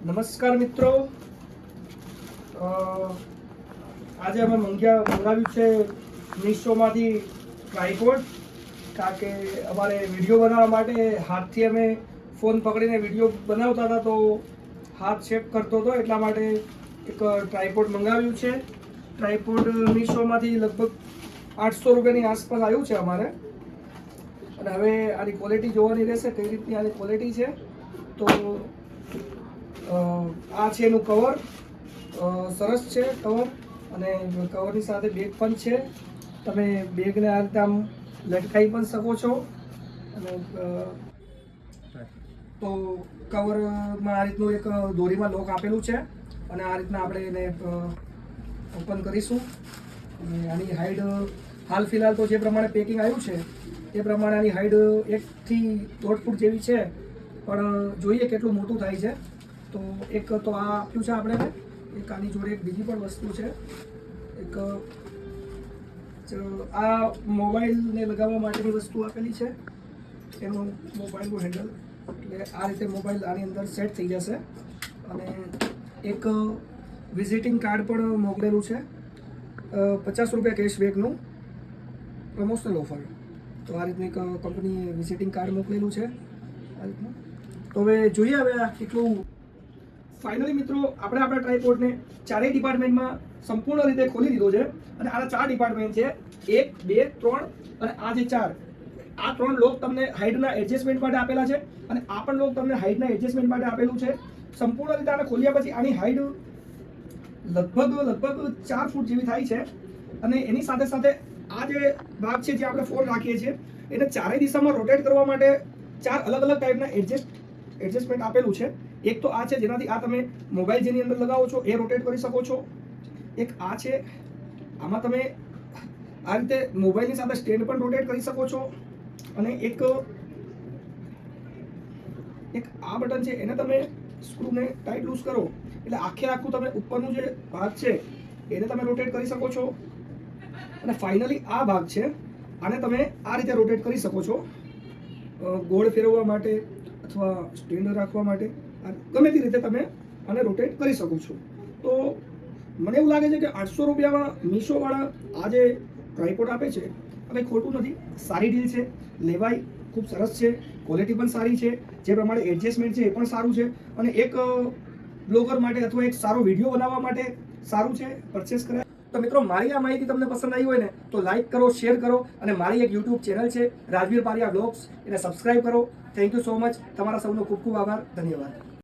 નમસ્કાર મિત્રો, આજે અમે મંગાવ્યું છે મીશોમાંથી ટ્રાયપોડ, કારણ કે અમારે વિડીયો બનાવવા માટે હાથથી અમે ફોન પકડીને વિડીયો બનાવતા હતા તો હાથ શેક કરતો હતો, એટલા માટે એક ટ્રાયપોડ મંગાવ્યું છે. ટ્રાયપોડ મીશોમાંથી લગભગ 800 રૂપિયાની આસપાસ આવ્યું છે અમારે. અને હવે આની ક્વોલિટી જોવાની રહેશે, કઈ રીતની આની ક્વોલિટી છે. તો આ છે એનું કવર, સરસ છે કવર, અને કવરની સાથે બેગ પણ છે. તમે બેગને આ રીતે આમ લટકાવી પણ શકો છો. અને તો કવરમાં આ રીતનું એક દોરીમાં લોક આપેલું છે, અને આ રીતના આપણે એને ઓપન કરીશું. અને આની હાઈટ હાલ ફિલહાલ તો જે પ્રમાણે પેકિંગ આવ્યું છે એ પ્રમાણે આની હાઈટ 1 થી 1.5 ફૂટ જેવી છે, પણ જોઈએ કેટલું મોટું થાય છે. તો એક તો આ આપ્યું છે આપણે, એક આની જોડે એક બીજી પણ વસ્તુ છે. એક આ મોબાઈલને લગાવવા માટેની વસ્તુ આપેલી છે, એનું મોબાઈલનું હેન્ડલ, એટલે આ રીતે મોબાઈલ આની અંદર સેટ થઈ જશે. અને એક વિઝિટિંગ કાર્ડ પણ મોકલેલું છે, 50 રૂપિયા કેશબેકનું પ્રમોશનલ ઓફર. તો આ રીતનું એક કંપની વિઝિટિંગ કાર્ડ મોકલેલું છે આ રીતનું. તો હવે જોઈએ હવે આ કેટલું. ફાઇનલી મિત્રો, આપણે આપણા ટ્રાયપોડને ચારેય ડિપાર્ટમેન્ટમાં સંપૂર્ણ રીતે ખોલી દીધો છે. અને આના 4 ડિપાર્ટમેન્ટ છે, 1, 2, 3 અને આ જે 4. આ 3 લોક તમને હાઇટના એડજસ્ટમેન્ટ માટે આપેલા છે, અને આ પણ લોક તમને હાઇટના એડજસ્ટમેન્ટ માટે આપેલું છે. સંપૂર્ણ રીતે આને ખોલ્યા પછી આની હાઇટ લગભગ 4 ફૂટ જેવી થાય છે. અને એની સાથે સાથે આ જે ભાગ છે, જે આપણે ફોન રાખીએ છીએ, એને ચારેય દિશામાં રોટેટ કરવા માટે 4 અલગ અલગ ટાઈપના એડજસ્ટમેન્ટ આપેલું છે. એક તો આ છે, જેનાથી આ તમે મોબાઈલ જેની અંદર લગાવો છો એ રોટેટ કરી શકો છો. એક આ છે, આમાં તમે આ રીતે મોબાઈલની સાથે સ્ટેન્ડ પણ રોટેટ કરી શકો છો. અને એક આ બટન છે, એને તમે સ્ક્રૂને ટાઈટ લૂઝ કરો એટલે આખું તમે ઉપરનું જે ભાગ છે એને તમે રોટેટ કરી શકો છો. અને ફાઇનલી આ ભાગ છે, આને તમે આ રીતે રોટેટ કરી શકો છો, ગોળ ફેરવવા માટે અથવા સ્ટેન્ડ રાખવા માટે. ગમે તે રીતે તમે આને રોટેટ કરી શકો છો. તો મને એવું લાગે છે કે 800 રૂપિયામાં મીશોવાળા આ જે ટ્રાયપોડ આપે છે એ કંઈ ખોટું નથી, સારી ડીલ છે, લેવાય, ખૂબ સરસ છે, ક્વોલિટી પણ સારી છે, જે પ્રમાણે એડજસ્ટમેન્ટ છે એ પણ સારું છે. અને એક બ્લોગર માટે અથવા એક સારો વિડીયો બનાવવા માટે સારું છે, પરચેસ કરાય. તો મિત્રો, મારી આ માહિતી તમને પસંદ આવી હોય ને તો લાઈક કરો, શેર કરો, અને મારી એક યુટ્યુબ ચેનલ છે રાજવીર પારિયા બ્લોગ્સ, એને સબસ્ક્રાઈબ કરો. Thank you so much. તમારા સૌનો ખૂબ ખૂબ આભાર. ધન્યવાદ.